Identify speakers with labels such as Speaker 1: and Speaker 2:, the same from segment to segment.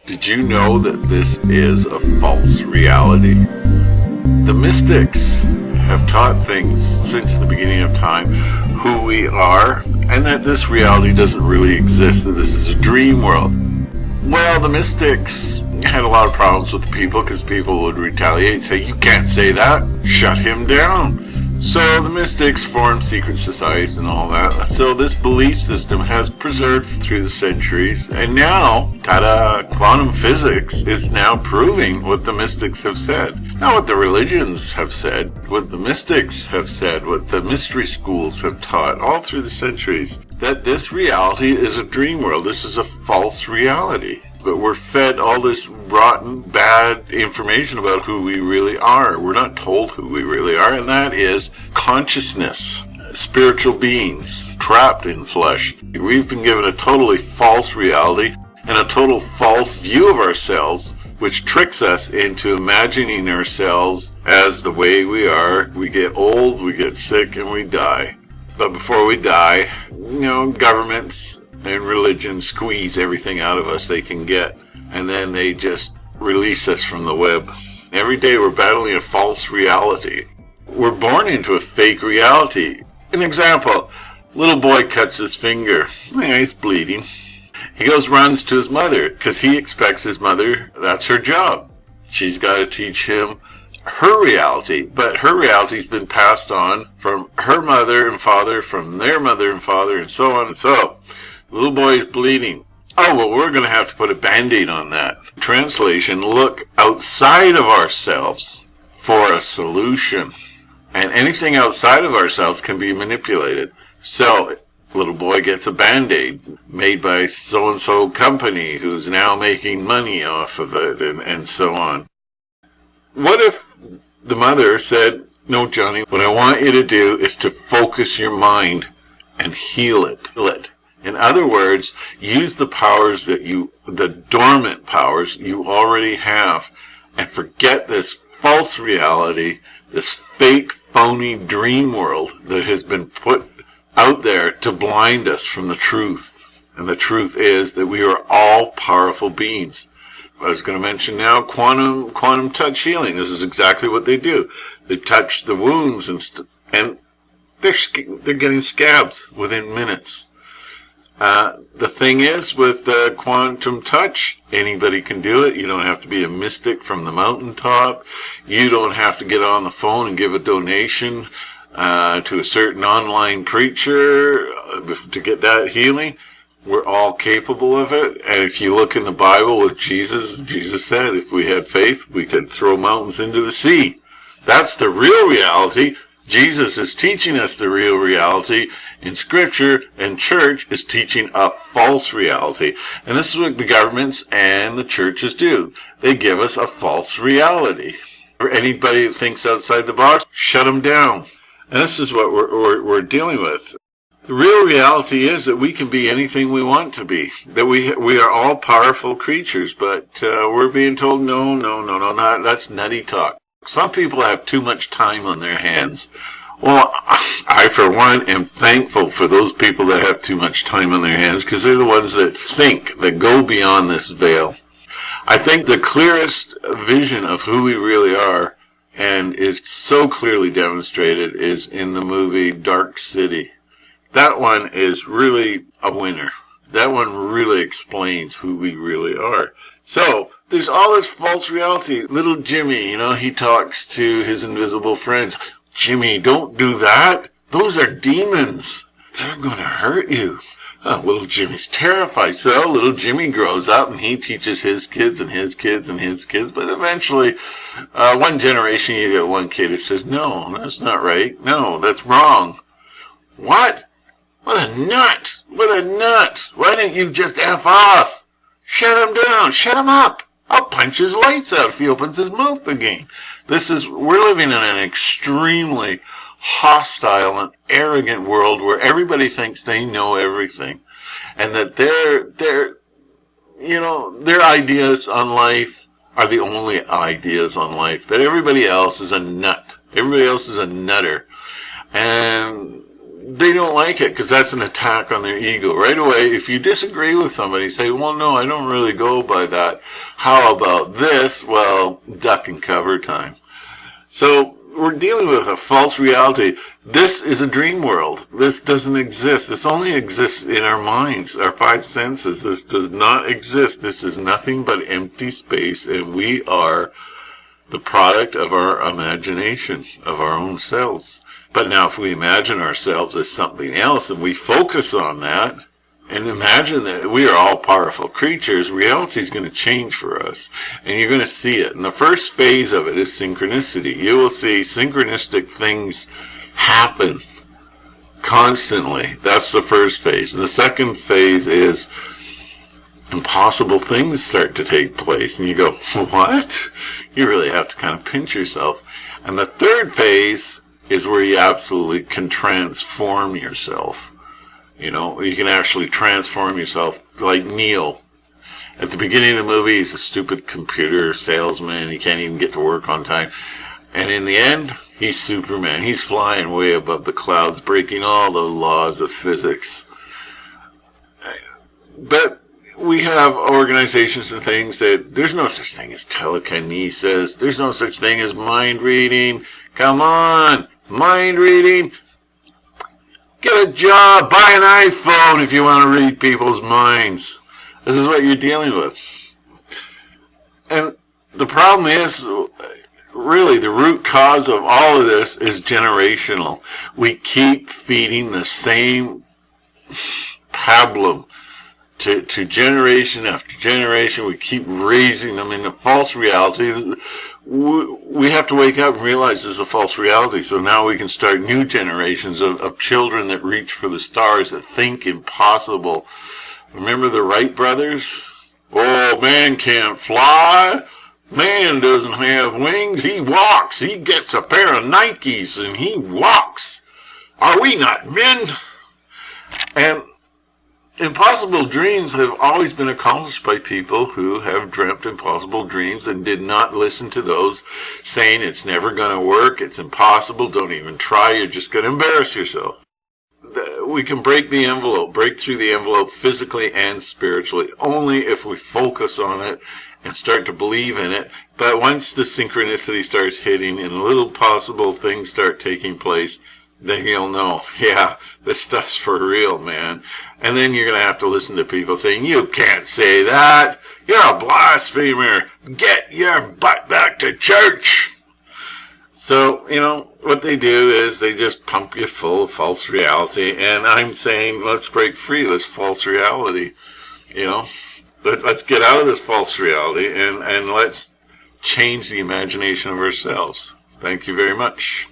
Speaker 1: Did you know that this is a false reality? The mystics have taught things since the beginning of time, who we are, and that this reality doesn't really exist, that this is a dream world. Well, the mystics had a lot of problems with the people because people would retaliate, say, you can't say that, shut him down. So the mystics formed secret societies and all that. So this belief system has preserved through the centuries. And now, ta-da, quantum physics is now proving what the mystics have said. Not what the religions have said, what the mystics have said, what the mystery schools have taught all through the centuries. That this reality is a dream world. This is a false reality. But we're fed all this rotten, bad information about who we really are. We're not told who we really are, and that is consciousness, spiritual beings, trapped in flesh. We've been given a totally false reality and a total false view of ourselves, which tricks us into imagining ourselves as the way we are. We get old, we get sick, and we die. But before we die, governments and religion squeeze everything out of us they can get, and then they just release us from the web. Every day we're battling a false reality. We're born into a fake reality. An example, little boy cuts his finger. He's bleeding. He runs to his mother, because he expects his mother, that's her job. She's got to teach him her reality, but her reality's been passed on from her mother and father, from their mother and father, and so on and so. The little boy is bleeding. Oh, well, we're going to have to put a Band-Aid on that. Translation, look outside of ourselves for a solution. And anything outside of ourselves can be manipulated. So, little boy gets a Band-Aid made by so-and-so company who's now making money off of it, and so on. What if the mother said, no, Johnny, what I want you to do is to focus your mind and heal it. In other words, use the powers the dormant powers you already have, and forget this false reality, this fake, phony dream world that has been put out there to blind us from the truth. And the truth is that we are all powerful beings. I was going to mention now quantum touch healing. This is exactly what they do. They touch the wounds and they're getting scabs within minutes. The thing is, with quantum touch, anybody can do it. You don't have to be a mystic from the mountaintop. You don't have to get on the phone and give a donation to a certain online preacher to get that healing. We're all capable of it. And if you look in the Bible with Jesus said if we had faith, we could throw mountains into the sea. That's the real reality. Jesus is teaching us the real reality in Scripture, and church is teaching a false reality. And this is what the governments and the churches do. They give us a false reality. Anybody that thinks outside the box, shut them down. And this is what we're dealing with. The real reality is that we can be anything we want to be. That we are all powerful creatures, but we're being told, no, that's nutty talk. Some people have too much time on their hands. Well, I, for one, am thankful for those people that have too much time on their hands, because they're the ones that think, that go beyond this veil. I think the clearest vision of who we really are, and is so clearly demonstrated, is in the movie Dark City. That one is really a winner. That one really explains who we really are. So, there's all this false reality. Little Jimmy, he talks to his invisible friends. Jimmy, don't do that. Those are demons. They're going to hurt you. Oh, little Jimmy's terrified. So little Jimmy grows up and he teaches his kids and his kids and his kids. But eventually, one generation, you get one kid who says, no, that's not right. No, that's wrong. What? What a nut. What a nut. Why didn't you just F off? Shut him down. Shut him up. I'll punch his lights out if he opens his mouth again. We're living in an extremely hostile and arrogant world where everybody thinks they know everything, and that their ideas on life are the only ideas on life, that everybody else is a nut. Everybody else is a nutter. And they don't like it because that's an attack on their ego. Right away, if you disagree with somebody, say, well, no, I don't really go by that. How about this? Well, duck and cover time. So we're dealing with a false reality. This is a dream world. This doesn't exist. This only exists in our minds, our five senses. This does not exist. This is nothing but empty space, and we are the product of our imagination, of our own selves. But now if we imagine ourselves as something else and we focus on that and imagine that we are all powerful creatures, reality is going to change for us. And you're going to see it. And the first phase of it is synchronicity. You will see synchronistic things happen constantly. That's the first phase. And the second phase is impossible things start to take place. And you go, what? You really have to kind of pinch yourself. And the third phase is where you absolutely can transform yourself. You know, you can actually transform yourself, like Neo. At the beginning of the movie, he's a stupid computer salesman. He can't even get to work on time. And in the end, he's Superman. He's flying way above the clouds, breaking all the laws of physics. But we have organizations and things that there's no such thing as telekinesis. There's no such thing as mind reading. Come on. Mind reading, get a job, buy an iPhone if you want to read people's minds. This is what you're dealing with. And the problem is, really, the root cause of all of this is generational. We keep feeding the same pablum to generation after generation. We keep raising them into false reality. We have to wake up and realize this is a false reality, so now we can start new generations of children that reach for the stars, that think impossible. Remember the Wright brothers? Oh, man can't fly. Man doesn't have wings. He walks. He gets a pair of Nikes and he walks. Are we not men? And impossible dreams have always been accomplished by people who have dreamt impossible dreams and did not listen to those saying it's never going to work, it's impossible, don't even try, you're just going to embarrass yourself. We can break the envelope, break through the envelope physically and spiritually, only if we focus on it and start to believe in it. But once the synchronicity starts hitting and little possible things start taking place, then you'll know, yeah, this stuff's for real, man. And then you're going to have to listen to people saying, you can't say that. You're a blasphemer. Get your butt back to church. So, you know, what they do is they just pump you full of false reality. And I'm saying, let's break free of this false reality. You know, let's get out of this false reality and let's change the imagination of ourselves. Thank you very much.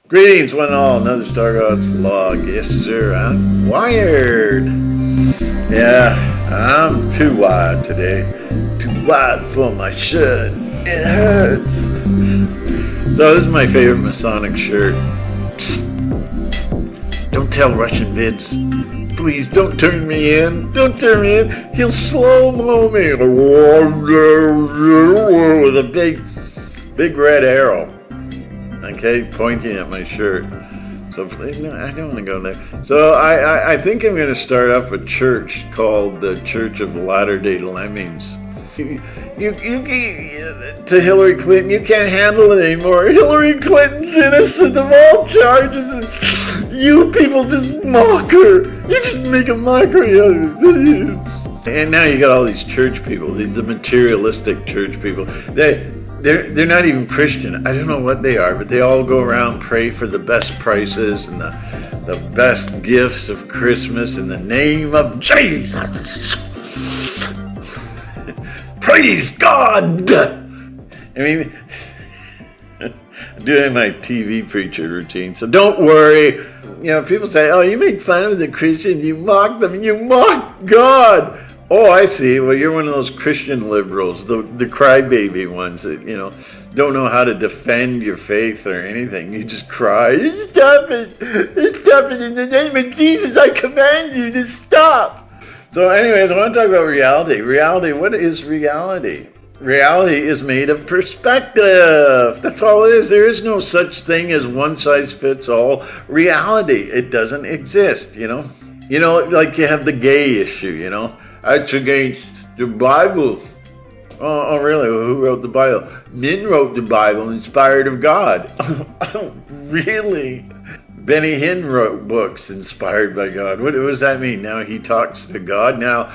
Speaker 2: Greetings, one and all. Another StarGods vlog. Yes, sir. I'm wired. Yeah, I'm too wired today. Too wide for my shirt. It hurts. So this is my favorite Masonic shirt. Psst. Don't tell Russian Vince. Please don't turn me in. Don't turn me in. He'll slow-mo me with a big red arrow. Okay, pointing at my shirt. So no, I don't want to go there. So I think I'm going to start off a church called the Church of Latter-day Lemmings. You to Hillary Clinton, you can't handle it anymore. Hillary Clinton's innocent of all charges, and you people just mock her. You just make a mockery of it. And now you got all these church people, the materialistic church people. They're not even Christian. I don't know what they are, but they all go around, pray for the best prices and the best gifts of Christmas in the name of Jesus. Praise God! I mean, I'm doing my TV preacher routine, so don't worry. You know, people say, oh, you make fun of the Christians, you mock them, you mock God. Oh, I see. Well, you're one of those Christian liberals, the crybaby ones that, you know, don't know how to defend your faith or anything. You just cry, stop it, stop it, in the name of Jesus, I command you to stop. So anyways, I want to talk about reality. Reality, what is reality? reality is made of perspective. That's all it is. There is no such thing as one size fits all reality. It doesn't exist, you know. You know, like you have the gay issue, you know. That's against the Bible. Oh, really? Who wrote the Bible? Men wrote the Bible, inspired of God. Oh, really? Benny Hinn wrote books inspired by God. What does that mean? Now he talks to God. Now,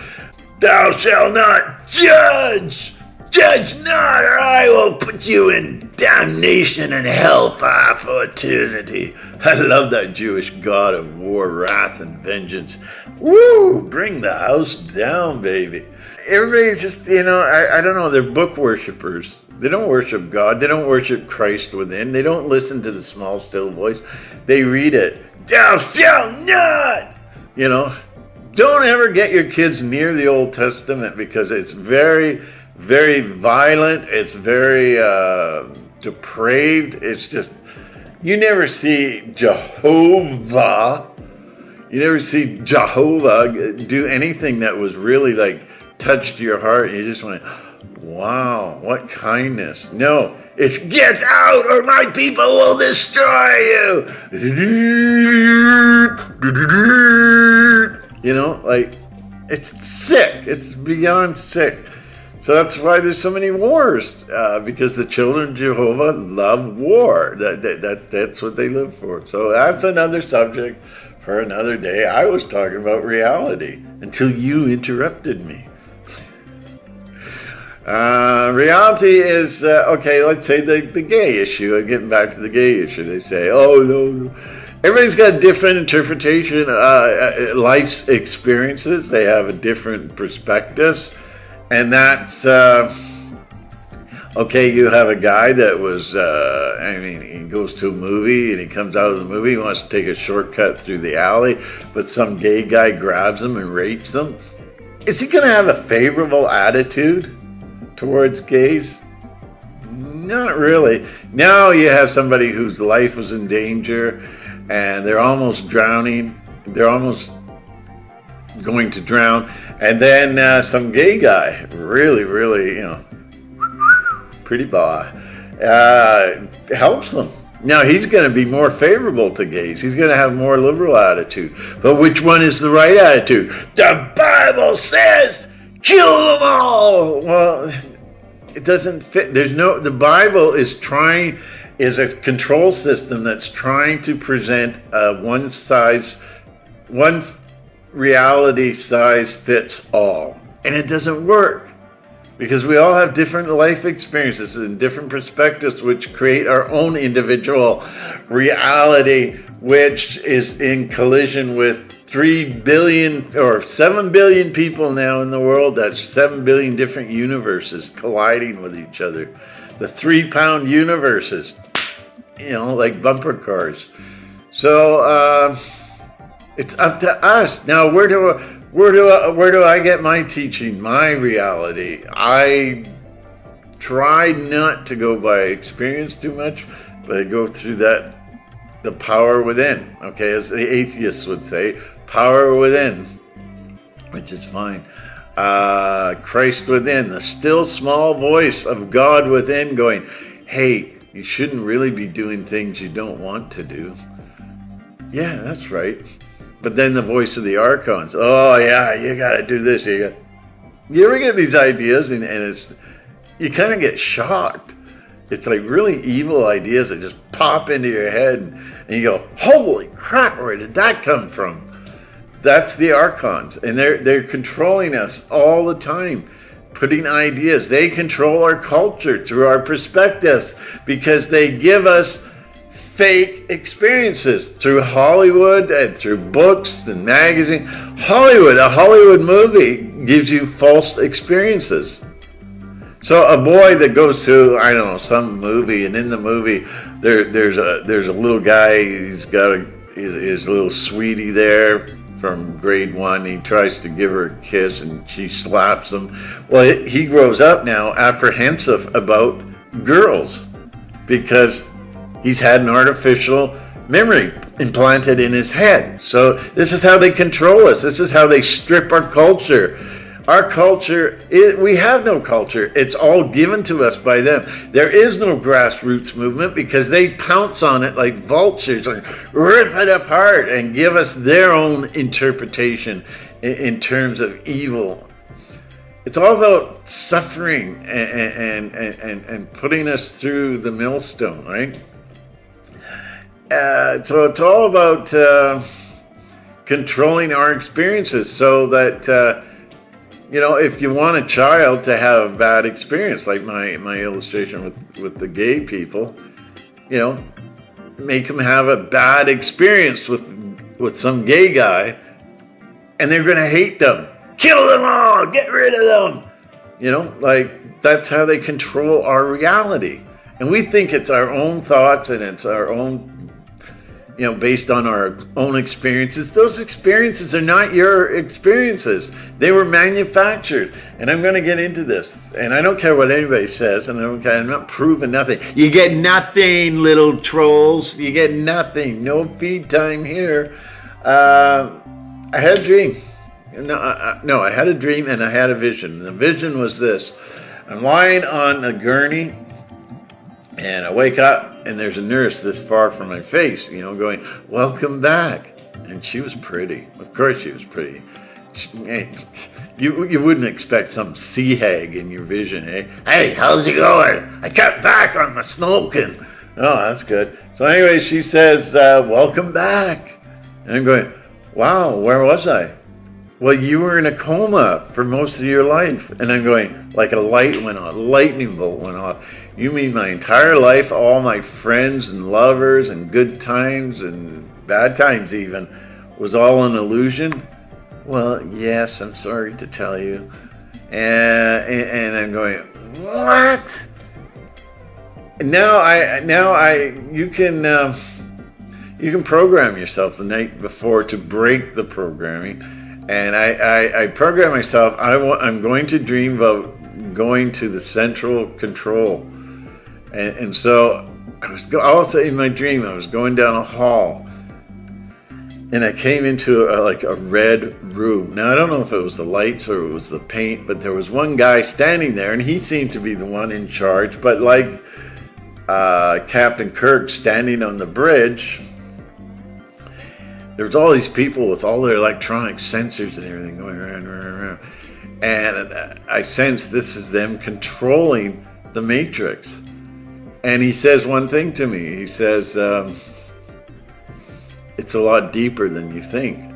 Speaker 2: thou shalt not judge. Judge not, or I will put you in damnation and hellfire for eternity. I love that Jewish God of war, wrath, and vengeance. Woo! Bring the house down, baby. Everybody's just, you know, I don't know, they're book worshipers. They don't worship God. They don't worship Christ within. They don't listen to the small, still voice. They read it. Thou shalt not! You know, don't ever get your kids near the Old Testament because it's very, very violent. It's very depraved. It's just, you never see Jehovah. You never see Jehovah do anything that was really like touched your heart. You just went, wow, what kindness. No, it's get out or my people will destroy you. You know, like, it's sick. It's beyond sick. So that's why there's so many wars, because the children of Jehovah love war. That's what they live for. So that's another subject for another day. I was talking about reality until you interrupted me. Reality is, okay, let's say the gay issue. Getting back to the gay issue, they say, oh, no. Everybody's got a different interpretation, life's experiences. They have a different perspectives. And that's, okay, you have a guy that was, he goes to a movie and he comes out of the movie, he wants to take a shortcut through the alley, but some gay guy grabs him and rapes him. Is he going to have a favorable attitude towards gays? Not really. Now you have somebody whose life was in danger and they're almost drowning. They're almost going to drown. And then some gay guy, really, you know, pretty boy, helps them. Now he's going to be more favorable to gays. He's going to have more liberal attitude. But which one is the right attitude? The Bible says, kill them all. Well, it doesn't fit. The Bible is a control system that's trying to present one reality size fits all. And it doesn't work because we all have different life experiences and different perspectives which create our own individual reality, which is in collision with 3 billion or 7 billion people now in the world. That's 7 billion different universes colliding with each other. The 3-pound universes, you know, like bumper cars. So, it's up to us. Now, where do I get my teaching, my reality? I try not to go by experience too much, but I go through the power within. Okay, as the atheists would say, power within, which is fine. Christ within, the still small voice of God within going, hey, you shouldn't really be doing things you don't want to do. Yeah, that's right. But then the voice of the Archons, oh yeah, you got to do this. You ever get these ideas and you kind of get shocked. It's like really evil ideas that just pop into your head and you go, holy crap, where did that come from? That's the Archons, and they're controlling us all the time, putting ideas. They control our culture through our perspectives because they give us fake experiences through Hollywood and through books and magazines. A Hollywood movie gives you false experiences. So a boy that goes to, I don't know, some movie, and in the movie there's a little guy, he's got his little sweetie there from grade 1. He tries to give her a kiss and she slaps him. Well, he grows up now apprehensive about girls because he's had an artificial memory implanted in his head. So this is how they control us. This is how they strip our culture Our culture, we have no culture. It's all given to us by them. There is no grassroots movement because they pounce on it like vultures and rip it apart and give us their own interpretation in terms of evil. It's all about suffering and putting us through the millstone, right? So it's all about controlling our experiences so that, if you want a child to have a bad experience, like my illustration with the gay people, make them have a bad experience with some gay guy, and they're going to hate them. Kill them all! Get rid of them! That's how they control our reality. And we think it's our own thoughts and it's our own, based on our own experiences. Those experiences are not your experiences. They were manufactured. And I'm going to get into this. And I don't care what anybody says. And I'm not proving nothing. You get nothing, little trolls. You get nothing. No feed time here. I had a dream. No, I had a dream and I had a vision. The vision was this. I'm lying on a gurney and I wake up and there's a nurse this far from my face, going, "Welcome back." And she was pretty. Of course she was pretty. You wouldn't expect some sea hag in your vision, eh? "Hey, how's it going? I got back on my smoking." Oh, that's good. So anyway, she says, "Welcome back." And I'm going, "Wow, where was I?" "Well, you were in a coma for most of your life." And I'm going, like a light went on, a lightning bolt went off. "You mean my entire life, all my friends and lovers and good times and bad times even, was all an illusion?" "Well, yes, I'm sorry to tell you." And I'm going, "What?" You can program yourself the night before to break the programming. And I program myself. I'm going to dream about going to the central control, and so I was also in my dream. I was going down a hall, and I came into a red room. Now I don't know if it was the lights or it was the paint, but there was one guy standing there, and he seemed to be the one in charge. But like Captain Kirk standing on the bridge, there was all these people with all their electronic sensors and everything going around. And I sense this is them controlling the Matrix. And he says one thing to me. He says, "It's a lot deeper than you think."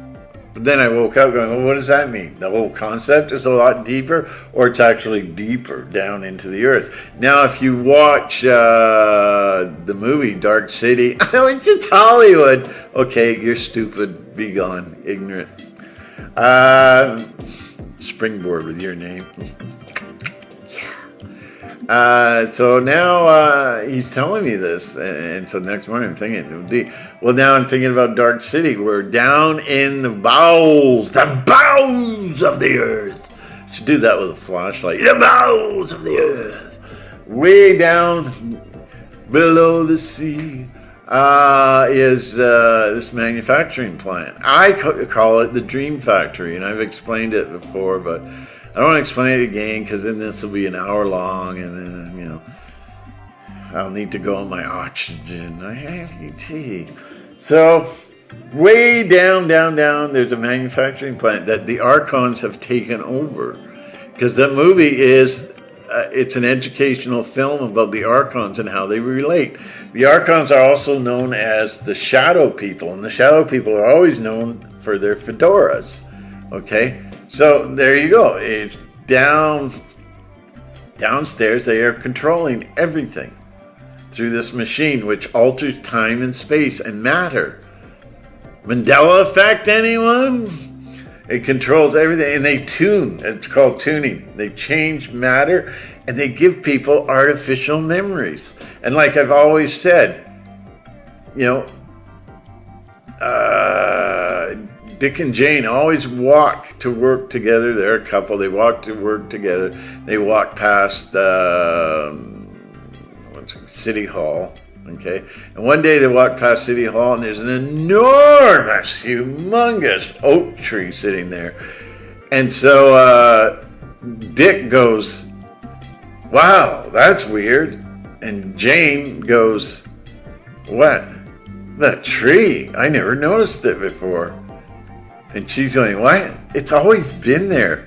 Speaker 2: But then I woke up going, "Well, what does that mean? The whole concept is a lot deeper, or it's actually deeper down into the earth?" Now, if you watch the movie Dark City, oh, it's just Hollywood. Okay, you're stupid. Be gone, ignorant. Springboard with your name. So now he's telling me this, and so next morning I'm thinking, well, now I'm thinking about Dark City. We're down in the bowels of the earth. Should do that with a flashlight. The bowels of the earth, way down below the sea, is this manufacturing plant. I call it the Dream Factory, and I've explained it before, but I don't want to explain it again because then this will be an hour long, and then I'll need to go on my oxygen. I have ET. So way down, there's a manufacturing plant that the Archons have taken over, because that movie is it's an educational film about the Archons and how they relate. The Archons are also known as the Shadow People, and the Shadow People are always known for their fedoras. Okay, so there you go. It's downstairs. They are controlling everything through this machine, which alters time and space and matter. Mandela effect, anyone? It controls everything, and they tune. It's called tuning. They change matter, and they give people artificial memories. And like I've always said, Dick and Jane always walk to work together. They're a couple. They walk to work together. They walk past City Hall. Okay, and one day they walk past City Hall, and there's an enormous, humongous oak tree sitting there. And so Dick goes, wow, that's weird. And Jane goes, what? The tree? I never noticed it before. And she's going, what? It's always been there.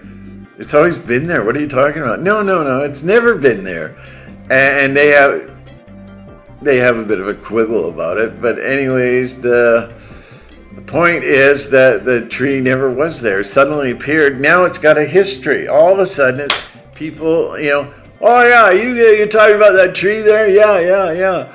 Speaker 2: It's always been there. What are you talking about? No, it's never been there. And they have a bit of a quibble about it. But anyways, the point is that the tree never was there. It suddenly appeared. Now it's got a history. All of a sudden, it's people, oh yeah, you're talking about that tree there? Yeah.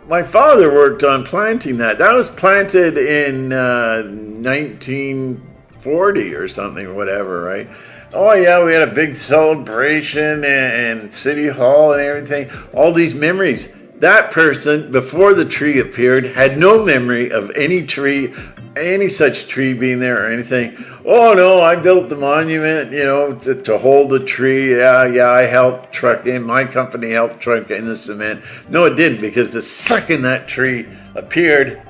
Speaker 2: My father worked on planting that. That was planted in 1940 or something, whatever, right? Oh yeah, we had a big celebration and City Hall and everything. All these memories. That person, before the tree appeared, had no memory of any such tree being there or anything. Oh no, I built the monument, to hold the tree. Yeah, I helped truck in. My company helped truck in the cement. No, it didn't, because the second that tree appeared,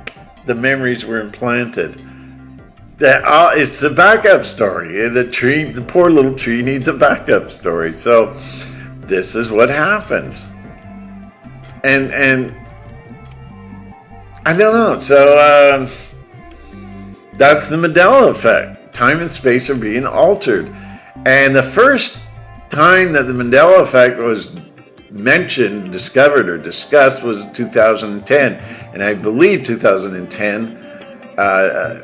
Speaker 2: the memories were implanted. It's a backup story. The poor little tree needs a backup story. So this is what happens. And I don't know. So that's the Mandela effect. Time and space are being altered. And the first time that the Mandela effect was mentioned, discovered, or discussed was 2010. And I believe 2010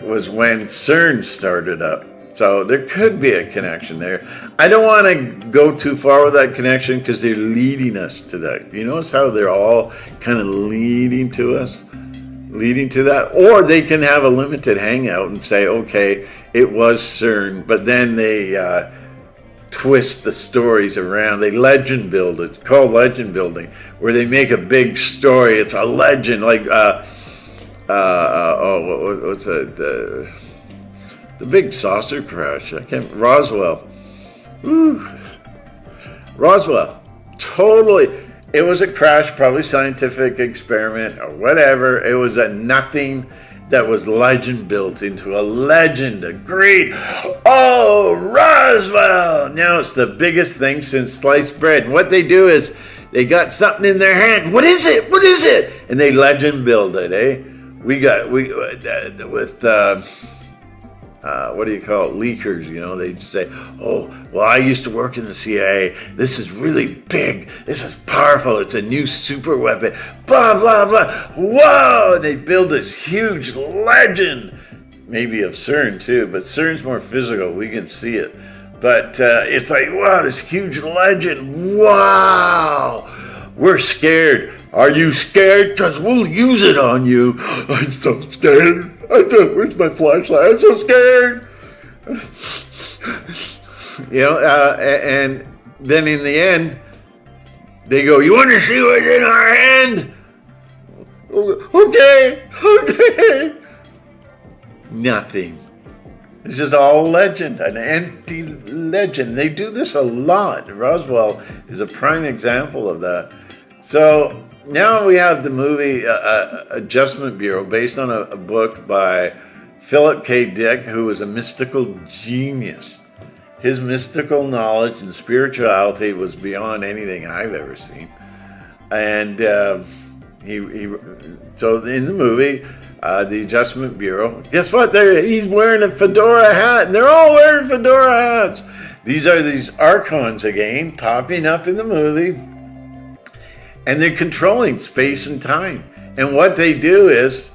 Speaker 2: was when CERN started up. So there could be a connection there. I don't want to go too far with that connection because they're leading us to that. You notice how they're all kind of leading to us? Leading to that? Or they can have a limited hangout and say, okay, it was CERN, but then they twist the stories around. They legend build. It's called legend building, where they make a big story. It's a legend, like what's it? The big saucer crash. Roswell. Ooh. Roswell. Totally. It was a crash, probably scientific experiment or whatever. It was a nothing that was legend built into a legend. Agreed. Oh, Roswell. Now it's the biggest thing since sliced bread. And what they do is they got something in their hand. What is it? What is it? And they legend build it, eh? What do you call it? Leakers, they say, oh, well, I used to work in the CIA. This is really big. This is powerful. It's a new super weapon. Blah, blah, blah. Whoa! They build this huge legend, maybe of CERN too, but CERN's more physical. We can see it. But it's like, wow, this huge legend. Wow! We're scared. Are you scared? Because we'll use it on you. I'm so scared. Where's my flashlight? I'm so scared. And then in the end, they go, you want to see what's in our hand? Okay. Nothing. It's just all legend, an empty legend. They do this a lot. Roswell is a prime example of that. So now we have the movie Adjustment Bureau, based on a book by Philip K. Dick, who was a mystical genius. His mystical knowledge and spirituality was beyond anything I've ever seen. And so in the movie, the Adjustment Bureau, guess what? He's wearing a fedora hat, and they're all wearing fedora hats. These are these archons again, popping up in the movie. And they're controlling space and time. And what they do is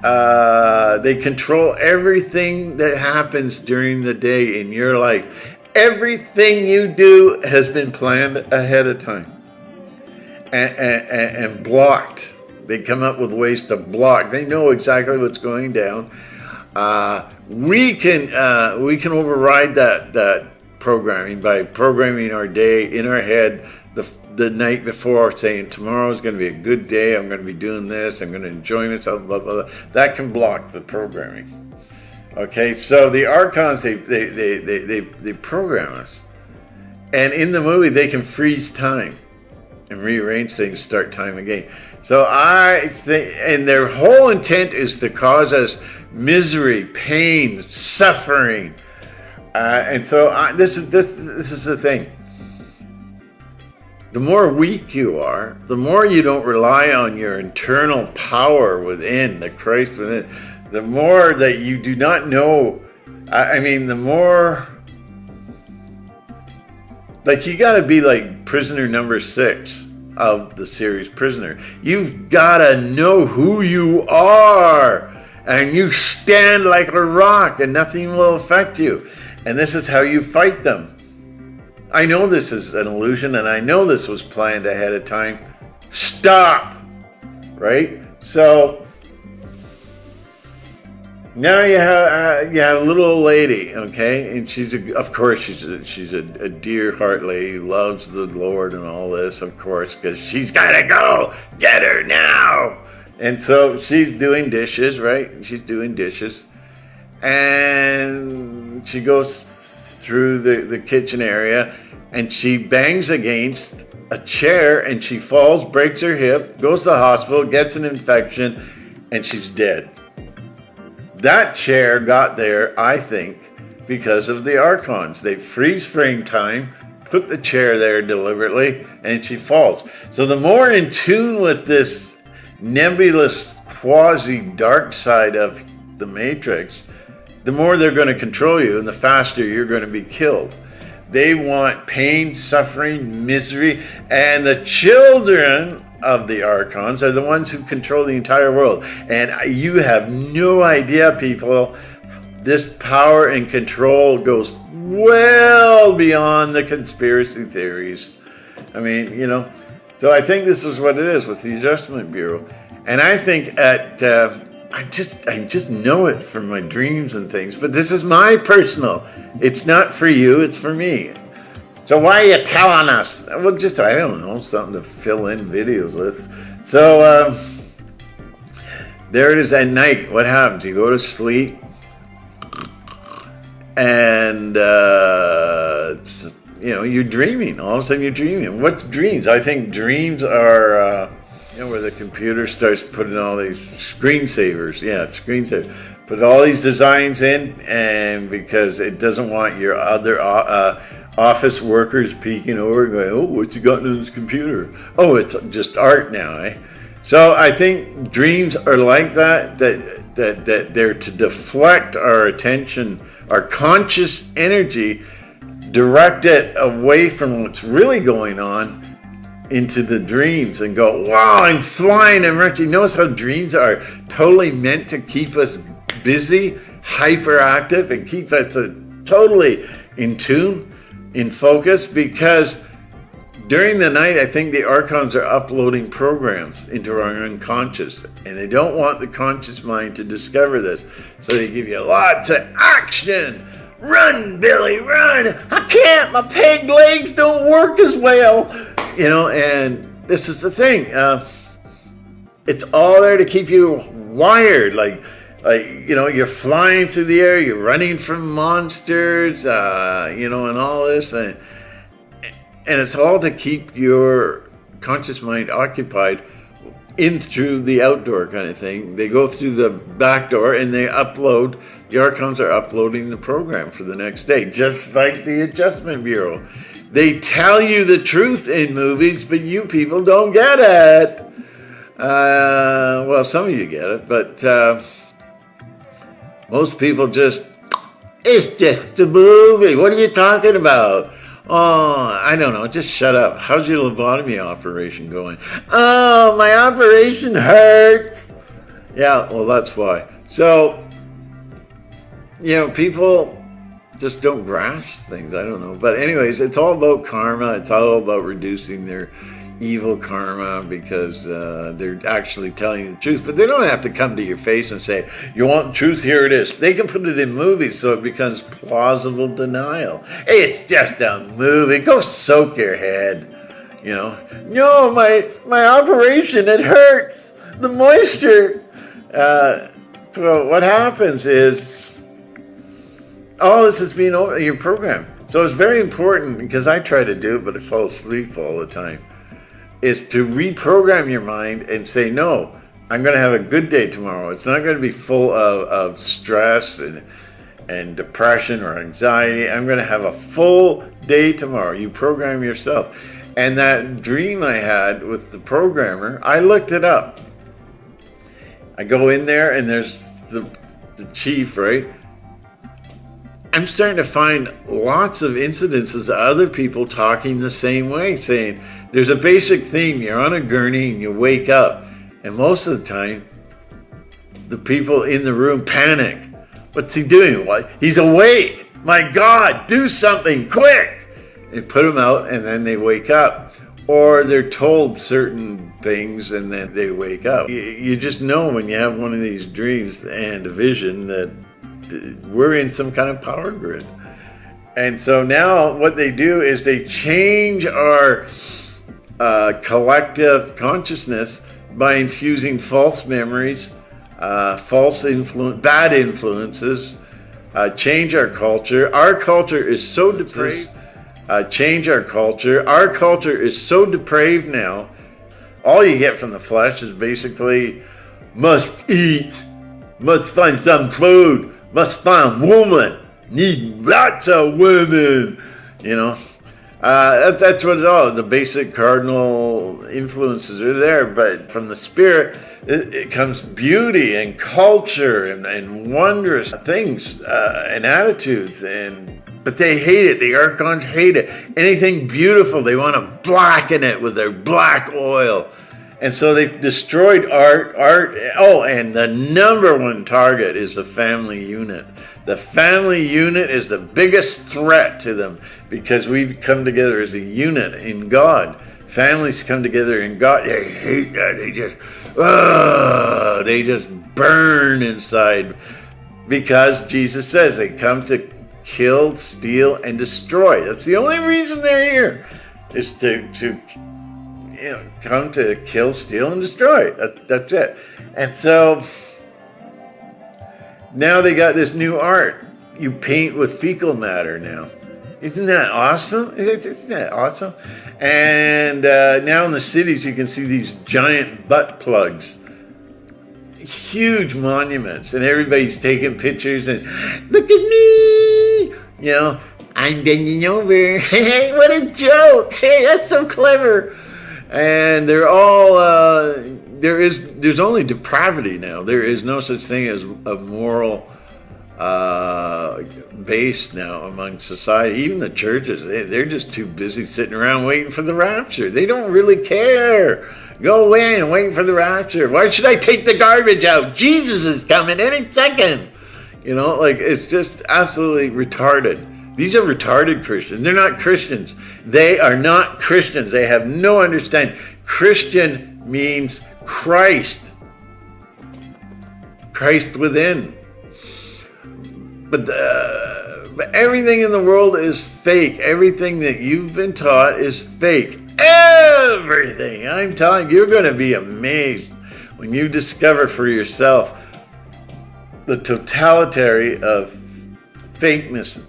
Speaker 2: they control everything that happens during the day in your life. Everything you do has been planned ahead of time and blocked. They come up with ways to block. They know exactly what's going down. We can override that programming by programming our day in our head the night before, saying tomorrow is going to be a good day, I'm going to be doing this, I'm going to enjoy myself, blah, blah, blah. That can block the programming. Okay, so the archons, they program us. And in the movie, they can freeze time and rearrange things, start time again. So I think, and their whole intent is to cause us misery, pain, suffering, And so this is the thing. The more weak you are, the more you don't rely on your internal power within, the Christ within, the more that you do not know. I mean, the more, like, you got to be like prisoner number 6 of the series Prisoner. You've got to know who you are, and you stand like a rock and nothing will affect you. And this is how you fight them. I know this is an illusion, and I know this was planned ahead of time. Stop! Right? So now you have a little old lady, okay, and she's a dear heart lady, loves the Lord and all this, of course, because she's gotta go get her now. And so she's doing dishes, right? She's doing dishes, and she goes through the kitchen area, and she bangs against a chair, and she falls, breaks her hip, goes to the hospital, gets an infection, and she's dead. That chair got there, I think, because of the Archons. They freeze frame time, put the chair there deliberately, and she falls. So the more in tune with this nebulous quasi-dark side of the Matrix, the more they're going to control you, and the faster you're going to be killed. They want pain, suffering, misery, and the children of the Archons are the ones who control the entire world. And you have no idea, people, this power and control goes well beyond the conspiracy theories. I mean, you know, so I think this is what it is with the Adjustment Bureau. And I think I just know it from my dreams and things, but this is my personal. It's not for you, it's for me. So why are you telling us? Well, just, I don't know, something to fill in videos with. So there it is at night. What happens? You go to sleep, and you know, you're dreaming. All of a sudden you're dreaming. What's dreams? I think dreams are where the computer starts putting all these screensavers. Yeah, it's screensavers. Put all these designs in, and because it doesn't want your other office workers peeking over and going, oh, what's you got on this computer? Oh, it's just art now, eh? So I think dreams are like that they're to deflect our attention, our conscious energy, direct it away from what's really going on into the dreams and go, wow, I'm flying, I'm rushing. Notice how dreams are totally meant to keep us busy, hyperactive, and keep us totally in tune, in focus, because during the night, I think the Archons are uploading programs into our unconscious, and they don't want the conscious mind to discover this. So they give you lots of action. Run, Billy, run! I can't, my peg legs don't work as well. You know, and this is the thing. It's all there to keep you wired. Like, you know, you're flying through the air, you're running from monsters, you know, and all this. And it's all to keep your conscious mind occupied in through the outdoor kind of thing. They go through the back door and they upload. The Archons are uploading the program for the next day, just like the Adjustment Bureau. They tell you the truth in movies, but you people don't get it. Well, some of you get it, but most people just, it's just a movie. What are you talking about? Oh, I don't know. Just shut up. How's your lobotomy operation going? Oh, my operation hurts. Yeah, well, that's why. So, you know, people just don't grasp things. I don't know. But anyways, it's all about karma. It's all about reducing their evil karma, because they're actually telling you the truth. But they don't have to come to your face and say, you want the truth? Here it is. They can put it in movies so it becomes plausible denial. Hey, it's just a movie. Go soak your head. You know, no, my operation, it hurts. The moisture. So what happens is, all this is being your program. So it's very important, because I try to do it, but I fall asleep all the time, is to reprogram your mind and say, no, I'm going to have a good day tomorrow. It's not going to be full of stress and depression or anxiety. I'm going to have a full day tomorrow. You program yourself. And that dream I had with the programmer, I looked it up. I go in there and there's the chief, right? I'm starting to find lots of incidences of other people talking the same way, saying there's a basic theme. You're on a gurney and you wake up, and most of the time the people in the room panic. What's he doing? What? He's awake. My God, do something quick. They put him out and then they wake up. Or they're told certain things and then they wake up. You just know when you have one of these dreams and a vision that we're in some kind of power grid. And so now what they do is they change our collective consciousness by infusing false memories, false influence, bad influences, change our culture. Our culture is so depraved. Change our culture. Our culture is so depraved now. All you get from the flesh is basically must eat, must find some food, must find woman, need lots of women, you know. That's what it's all. The basic cardinal influences are there, but from the spirit, it comes beauty and culture and wondrous things and attitudes. But they hate it. The Archons hate it. Anything beautiful, they want to blacken it with their black oil. And so they've destroyed art. Oh, and the number one target is the family unit. The family unit is the biggest threat to them because we come together as a unit in God. Families come together in God. They hate that. They just burn inside because Jesus says they come to kill, steal, and destroy. That's the only reason they're here, is to come to kill, steal, and destroy. That's it. And so now they got this new art. You paint with fecal matter now. Isn't that awesome? Isn't that awesome? And now in the cities you can see these giant butt plugs. Huge monuments, and everybody's taking pictures and look at me, you know, I'm bending over. Hey, what a joke! Hey, that's so clever. And they're all there's only depravity now. There is no such thing as a moral base now among society. Even the churches, they're just too busy sitting around waiting for the rapture. They don't really care. Go away and wait for the rapture. Why should I take the garbage out? Jesus is coming any second. You know, like, it's just absolutely retarded. These are retarded Christians. They're not Christians. They are not Christians. They have no understanding. Christian means Christ. Christ within. But everything in the world is fake. Everything that you've been taught is fake. Everything. I'm telling you, you're going to be amazed when you discover for yourself the totality of fakeness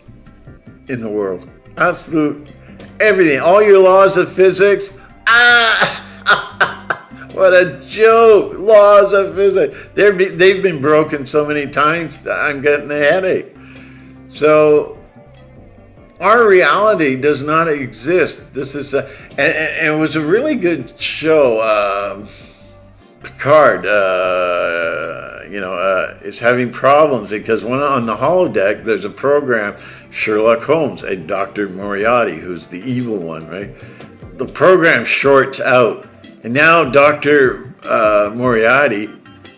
Speaker 2: in the world. Absolute everything. All your laws of physics. What a joke. Laws of physics. They've been broken so many times, I'm getting a headache. So our reality does not exist. This is and it was a really good show. Picard, is having problems because on the holodeck there's a program, Sherlock Holmes and Dr. Moriarty, who's the evil one, right? The program shorts out, and now Dr. Moriarty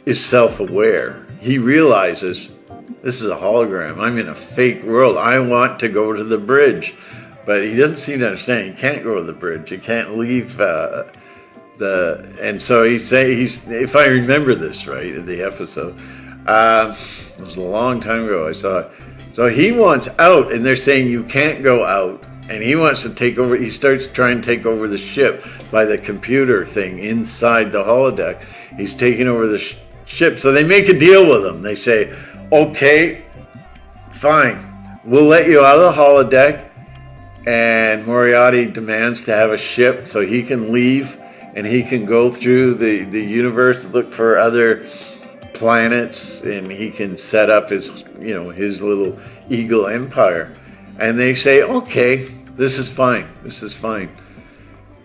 Speaker 2: is self-aware. He realizes this is a hologram. I'm in a fake world. I want to go to the bridge, but he doesn't seem to understand. He can't go to the bridge. He can't leave. And so he's if I remember this right in the episode, it was a long time ago I saw it. So he wants out, and they're saying you can't go out, and he wants to take over. He starts trying to take over the ship by the computer thing inside the holodeck. He's taking over the ship. So they make a deal with him. They say, okay, fine, we'll let you out of the holodeck, and Moriarty demands to have a ship so he can leave and he can go through the universe, look for other planets, and he can set up his little eagle empire. And they say, okay, this is fine.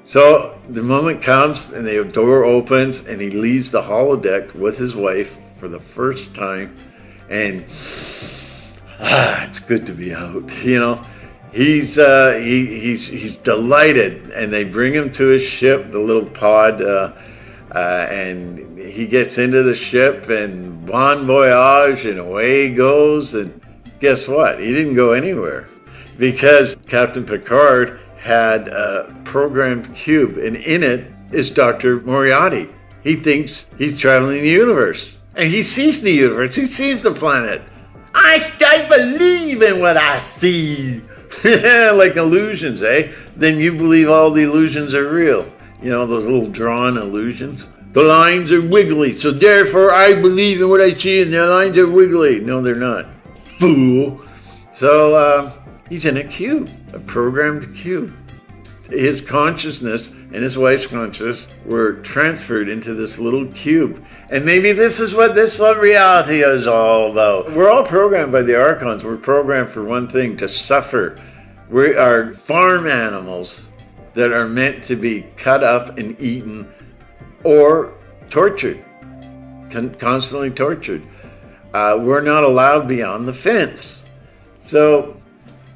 Speaker 2: So the moment comes and the door opens and he leaves the holodeck with his wife for the first time, and it's good to be out. He's delighted, and they bring him to his ship, the little pod, and he gets into the ship, and bon voyage, and away he goes. And guess what? He didn't go anywhere, because Captain Picard had a programmed cube, and in it is Dr. Moriarty. He thinks he's traveling the universe, and he sees the universe. He sees the planet. I believe in what I see. Like illusions, eh? Then you believe all the illusions are real. Those little drawn illusions. The lines are wiggly, so therefore I believe in what I see, and the lines are wiggly. No, they're not. Fool. So he's in a cube, a programmed cube. His consciousness and his wife's consciousness were transferred into this little cube. And maybe this is what this reality is all about. We're all programmed by the Archons. We're programmed for one thing: to suffer. We are farm animals that are meant to be cut up and eaten or tortured, constantly tortured. We're not allowed beyond the fence. So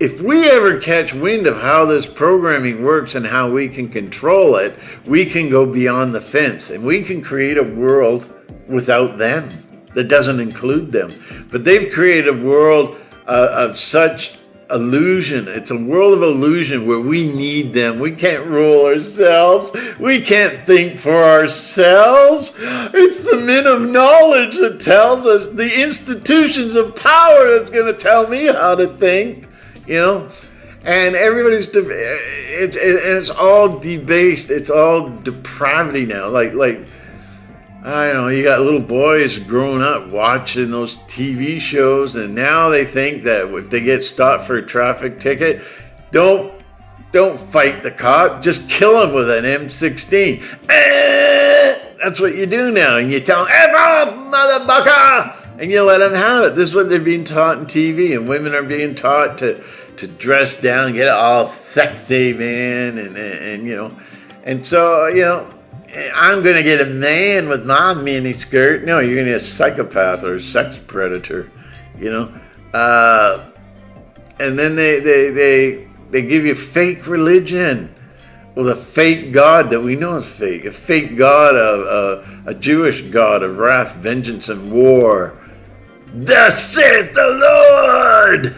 Speaker 2: if we ever catch wind of how this programming works and how we can control it, we can go beyond the fence, and we can create a world without them that doesn't include them. But they've created a world of such illusion. It's a world of illusion where we need them. We can't rule ourselves. We can't think for ourselves. It's the men of knowledge that tells us, the institutions of power that's going to tell me how to think. And everybody's it's all debased. It's all depravity now. Like I don't know, you got little boys growing up watching those TV shows, and now they think that if they get stopped for a traffic ticket, don't fight the cop, just kill him with an M16. That's what you do now, and you tell them, F off, motherfucker! And you let them have it. This is what they're being taught in TV, and women are being taught to dress down, get all sexy, man, and so, I'm going to get a man with my mini skirt. No, you're going to get a psychopath or a sex predator, And then they give you fake religion with a fake God that we know is fake. A fake God a Jewish God of wrath, vengeance, and war. Thus saith the Lord!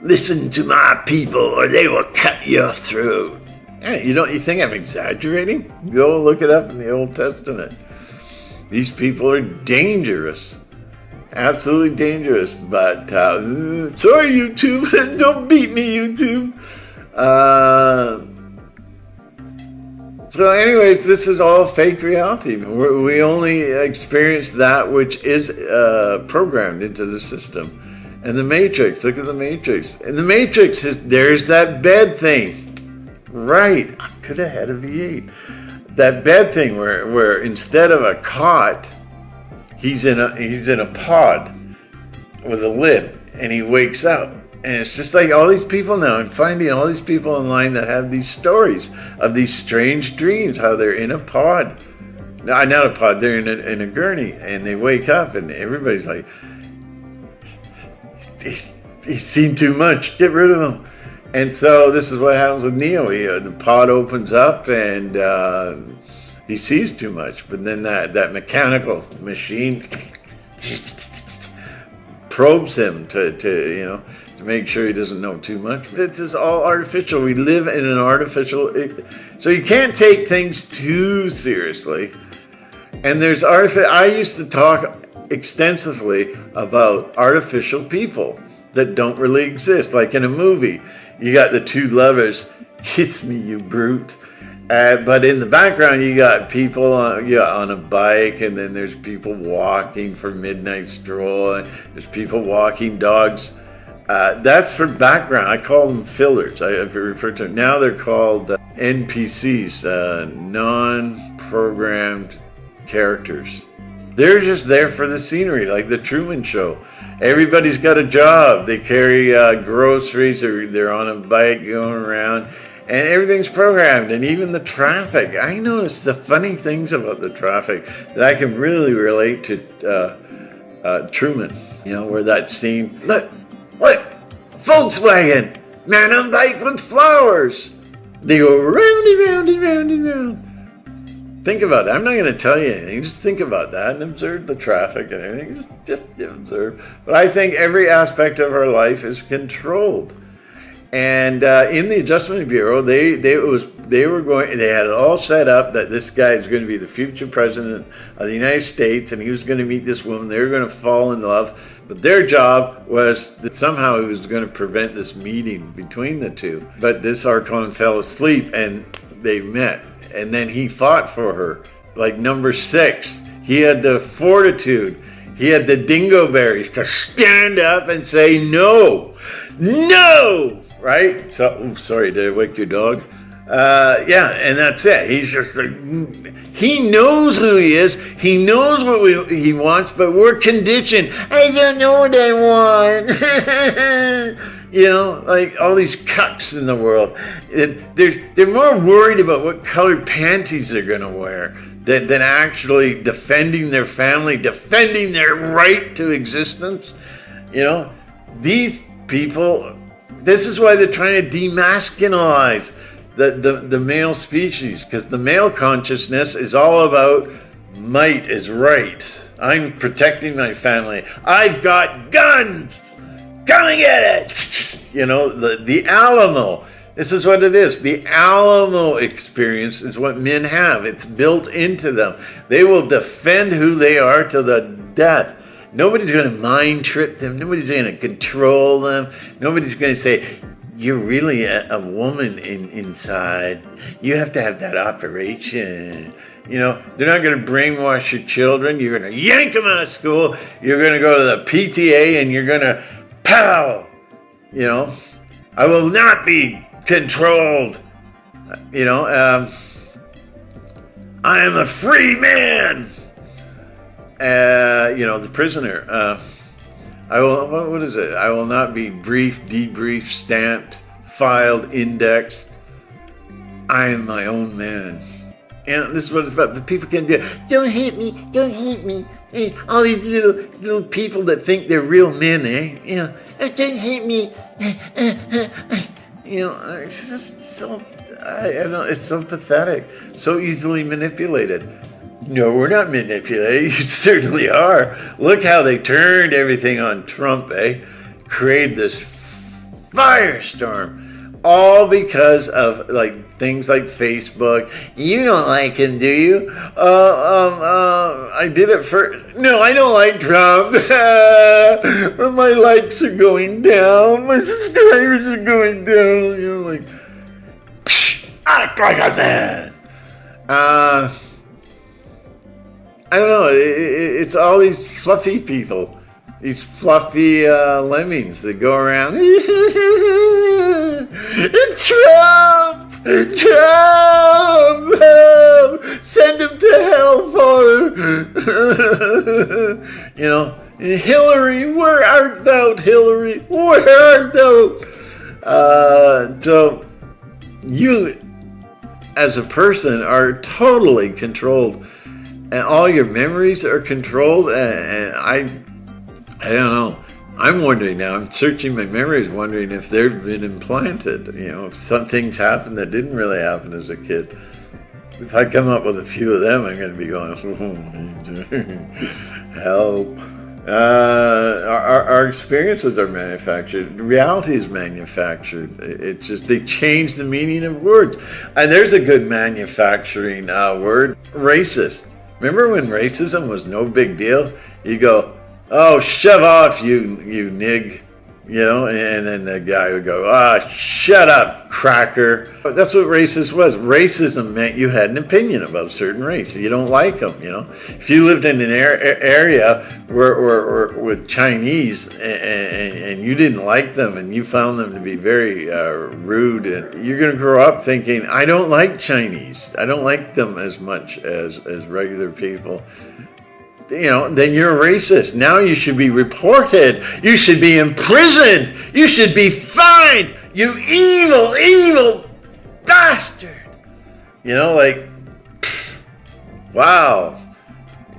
Speaker 2: Listen to my people, or they will cut your throat. Hey, you think I'm exaggerating? Go look it up in the Old Testament. These people are dangerous. Absolutely dangerous. But, sorry, YouTube. Don't beat me, YouTube. So anyways, this is all fake reality. We only experience that which is programmed into the system. And the Matrix, look at the Matrix. And the Matrix, there's that bed thing. Right, I could have had a V8. That bed thing where instead of a cot, he's in a pod with a lid, and he wakes up. And it's just like all these people now. I'm finding all these people online that have these stories of these strange dreams, how they're in a pod. No, not a pod, they're in a gurney, and they wake up, and everybody's like, he's seen too much, get rid of him. And so this is what happens with Neo. The pod opens up, and he sees too much. But then that mechanical machine probes him to make sure he doesn't know too much. This is all artificial. We live in an artificial... So you can't take things too seriously. And there's artificial... I used to talk extensively about artificial people that don't really exist. Like in a movie, you got the two lovers, kiss me, you brute. But in the background, you got people on a bike, and then there's people walking for midnight stroll, and there's people walking dogs. That's for background. I call them fillers. I refer to them. Now they're called NPCs, non-programmed characters. They're just there for the scenery, like the Truman Show. Everybody's got a job. They carry groceries, or they're on a bike going around, and everything's programmed, and even the traffic. I noticed the funny things about the traffic that I can really relate to Truman, where that scene, look, Volkswagen, man on bike with flowers. They go round and round and round and round. Think about it. I'm not going to tell you anything. Just think about that and observe the traffic and everything. Just observe. But I think every aspect of our life is controlled. And in the Adjustment Bureau, they had it all set up that this guy is going to be the future president of the United States, and he was going to meet this woman. They were going to fall in love. But their job was that somehow he was going to prevent this meeting between the two. But this Archon fell asleep, and they met. And then he fought for her. Like number 6, he had the fortitude. He had the dingleberries to stand up and say no. No! Right? So, sorry, did I wake your dog? Yeah, and that's it. He's just like, he knows who he is. He knows what he wants, but we're conditioned. I don't know what I want. Like all these cucks in the world. They're more worried about what colored panties they're going to wear than actually defending their family, defending their right to existence. These people, this is why they're trying to demasculinize the male species, because the male consciousness is all about might is right. I'm protecting my family. I've got guns. Come and get it. The Alamo. This is what it is. The Alamo experience is what men have. It's built into them. They will defend who they are to the death. Nobody's going to mind trip them. Nobody's going to control them. Nobody's going to say, you're really a woman inside. You have to have that operation. They're not going to brainwash your children. You're going to yank them out of school. You're going to go to the PTA and you're going to pow. I will not be controlled. I am a free man. The prisoner. I will. What is it? I will not be briefed, debriefed, stamped, filed, indexed. I am my own man. And this is what it's about. But people can do. Don't hate me. Don't hate me. Hey, all these little people that think they're real men, eh? Don't hate me. It's just so. I don't know. It's so pathetic. So easily manipulated. No, we're not manipulated. You certainly are. Look how they turned everything on Trump, Created this firestorm. All because of things like Facebook. You don't like him, do you? I did it first. No, I don't like Trump. My likes are going down. My subscribers are going down. Act like a man. I don't know. It's all these fluffy people, these fluffy lemmings that go around. Trump, send him to hell, Father. Hillary, where art thou, Hillary? Where art thou? So you, as a person, are totally controlled. And all your memories are controlled, and I don't know. I'm wondering now. I'm searching my memories, wondering if they've been implanted. If some things happened that didn't really happen as a kid. If I come up with a few of them, I'm going to be going, help. Our experiences are manufactured. Reality is manufactured. It's just they change the meaning of words. And there's a good manufacturing word: racist. Remember when racism was no big deal? You go, oh, shove off, you nig, and then the guy would go, shut up, cracker. But that's what racist was. Racism meant you had an opinion about a certain race. You don't like them, If you lived in an area where with Chinese and you didn't like them and you found them to be very rude, and you're going to grow up thinking, I don't like Chinese. I don't like them as much as regular people. then you're a racist. Now you should be reported. You should be imprisoned. You should be fined. You evil, evil bastard. Wow.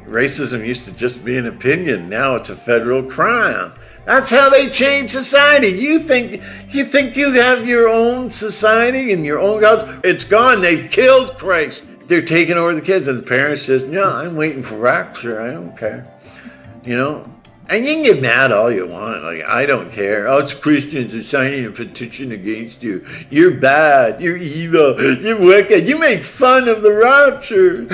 Speaker 2: Racism used to just be an opinion. Now it's a federal crime. That's how they change society. You think you have your own society and your own gods? It's gone. They've killed Christ. They're taking over the kids, and the parents just, I'm waiting for rapture. I don't care. And you can get mad all you want. I don't care. Oh, it's Christians are signing a petition against you. You're bad. You're evil. You're wicked. You make fun of the rapture.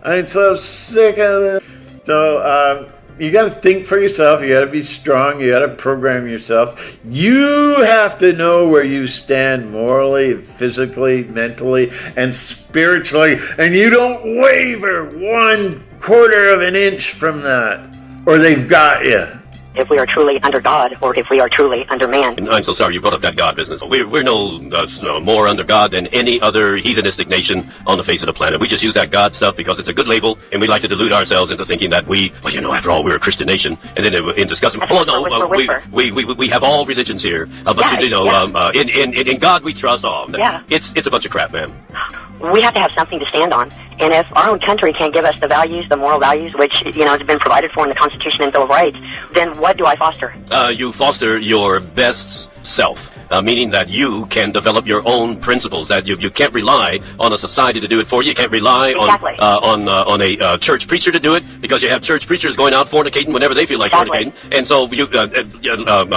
Speaker 2: I'm so sick of it. So, you got to think for yourself. You got to be strong. You got to program yourself. You have to know where you stand morally, physically, mentally, and spiritually. And you don't waver 1/4 of an inch from that, or they've got you.
Speaker 3: If we are truly under God, or if we are truly under man.
Speaker 4: And I'm so sorry you brought up that God business. We're no more under God than any other heathenistic nation on the face of the planet. We just use that God stuff because it's a good label, and we like to delude ourselves into thinking that after all, we're a Christian nation. And then in discussing, we have all religions here. In God we trust all.
Speaker 3: Yeah.
Speaker 4: It's a bunch of crap, man.
Speaker 3: We have to have something to stand on. And if our own country can't give us the values, the moral values, which, has been provided for in the Constitution and Bill of Rights, then what do I foster?
Speaker 4: You foster your best self. Meaning that you can develop your own principles, that you can't rely on a society to do it for you. You can't rely on a church preacher to do it, because you have church preachers going out fornicating whenever they feel like fornicating. And so,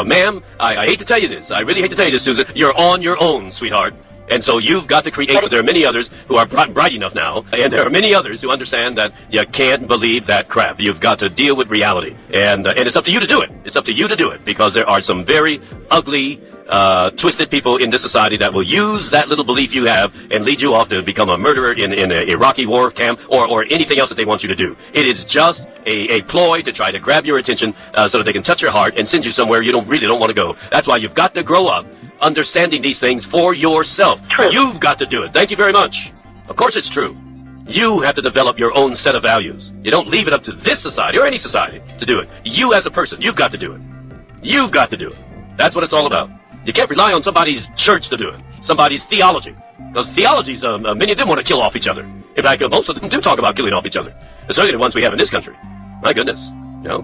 Speaker 4: ma'am, I hate to tell you this. I really hate to tell you this, Susan. You're on your own, sweetheart. And so you've got to create, but there are many others who are bright enough now, and there are many others who understand that you can't believe that crap. You've got to deal with reality. And it's up to you to do it. It's up to you to do it, because there are some very ugly, twisted people in this society that will use that little belief you have and lead you off to become a murderer in a Iraqi war camp or anything else that they want you to do. It is just a ploy to try to grab your attention so that they can touch your heart and send you somewhere you really don't want to go. That's why you've got to grow up understanding these things for yourself.
Speaker 3: True.
Speaker 4: You've got to do it. Thank you very much. Of course it's true. You have to develop your own set of values. You don't leave it up to this society or any society to do it. You as a person, you've got to do it. You've got to do it. That's what it's all about. You can't rely on somebody's church to do it, somebody's theology. Because theologies, many of them want to kill off each other. In fact, most of them do talk about killing off each other. Certainly the ones we have in this country. My goodness.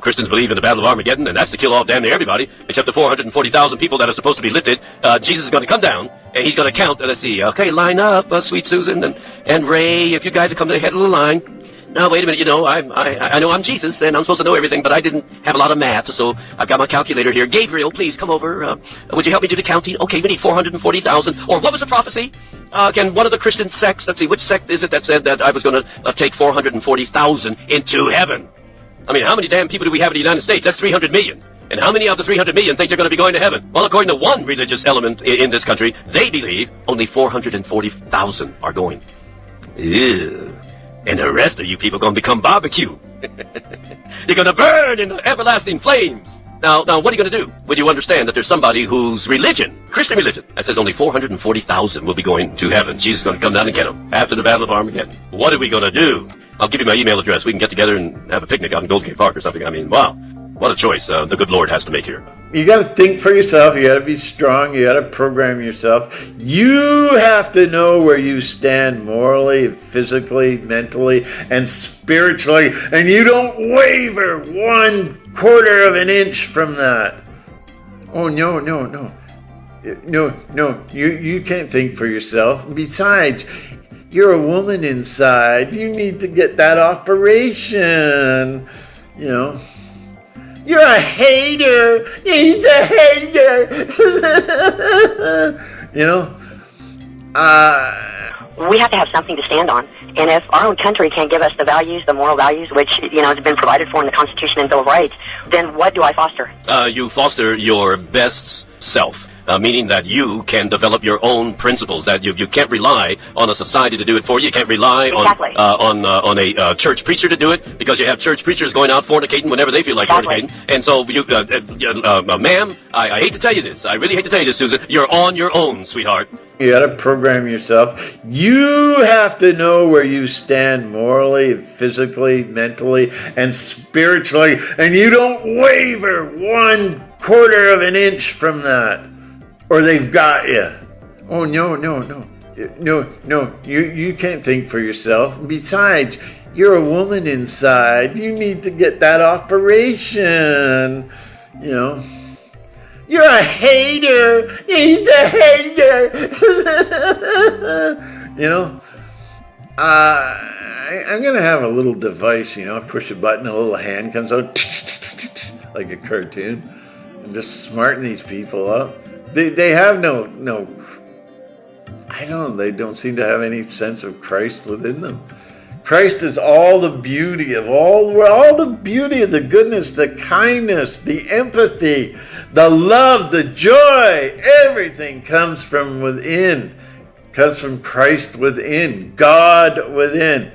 Speaker 4: Christians believe in the Battle of Armageddon, and that's to kill off damn near everybody, except the 440,000 people that are supposed to be lifted. Jesus is going to come down, and he's going to count, let's see, okay, line up, sweet Susan and Ray, if you guys would come to the head of the line. Now, wait a minute, I know I'm Jesus, and I'm supposed to know everything, but I didn't have a lot of math, so I've got my calculator here. Gabriel, please come over. Would you help me do the counting? Okay, we need 440,000. Or what was the prophecy? Can one of the Christian sects, let's see, which sect is it that said that I was going to take 440,000 into heaven? I mean, how many damn people do we have in the United States? That's 300 million. And how many of the 300 million think they're going to be going to heaven? Well, according to one religious element in this country, they believe only 440,000 are going. Ew. And the rest of you people are going to become barbecue. You're going to burn in the everlasting flames. Now, what are you going to do when you understand that there's somebody whose religion, Christian religion, that says only 440,000 will be going to heaven? Jesus is going to come down and get them after the Battle of Armageddon. What are we going to do? I'll give you my email address. We can get together and have a picnic out in Golden Gate Park or something. I mean, wow. What a choice the good Lord has to make here.
Speaker 2: You got to think for yourself. You got to be strong. You got to program yourself. You have to know where you stand morally, physically, mentally, and spiritually. And you don't waver 1/4 of an inch from that. Oh, no. No. You can't think for yourself. Besides, you're a woman inside. You need to get that operation. You're a hater. He's a hater.
Speaker 3: We have to have something to stand on. And if our own country can't give us the values, the moral values, which, has been provided for in the Constitution and Bill of Rights, then what do I foster?
Speaker 4: You foster your best self. Meaning that you can develop your own principles, that you can't rely on a society to do it for you. You can't rely on a church preacher to do it, because you have church preachers going out fornicating whenever they feel like fornicating. And so, ma'am, I hate to tell you this. I really hate to tell you this, Susan. You're on your own, sweetheart.
Speaker 2: You got to program yourself. You have to know where you stand morally, physically, mentally, and spiritually, and you don't waver 1/4 of an inch from that, or they've got you. Oh, no. You can't think for yourself. Besides, you're a woman inside. You need to get that operation. You know. You're a hater. He's a hater. You know, I'm going to have a little device, you know, push a button, a little hand comes out like a cartoon, and just smarten these people up. They have no, I don't know, they don't seem to have any sense of Christ within them. Christ is all the beauty of all the beauty of the goodness, the kindness, the empathy, the love, the joy. Everything comes from within, comes from Christ within, God within.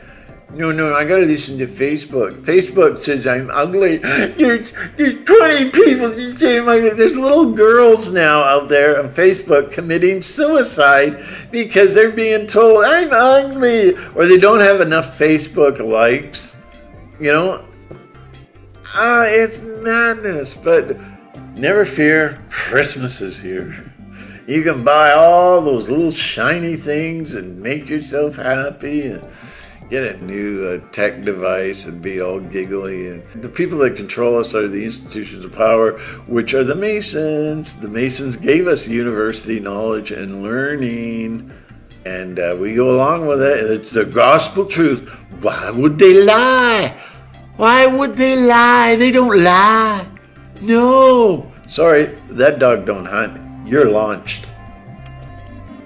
Speaker 2: No, I gotta listen to Facebook. Facebook says I'm ugly. There's 20 people you say I'm ugly. There's little girls now out there on Facebook committing suicide because they're being told I'm ugly, or they don't have enough Facebook likes. You know, it's madness. But never fear, Christmas is here. You can buy all those little shiny things and make yourself happy and get a new tech device and be all giggly. And the people that control us are the institutions of power, which are the Masons. The Masons gave us university knowledge and learning, and we go along with it. It's the gospel truth. Why would they lie? Why would they lie? They don't lie. No. Sorry, that dog don't hunt. You're launched.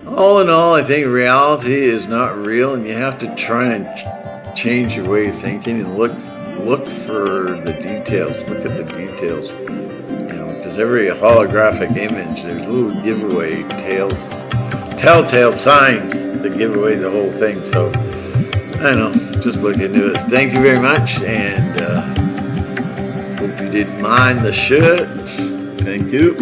Speaker 2: All in all, I think reality is not real, and you have to try and change your way of thinking and look for the details. Look at the details, you know, because every holographic image, there's little giveaway telltale signs that give away the whole thing. So, I don't know, just look into it. Thank you very much, and hope you didn't mind the shirt. Thank you.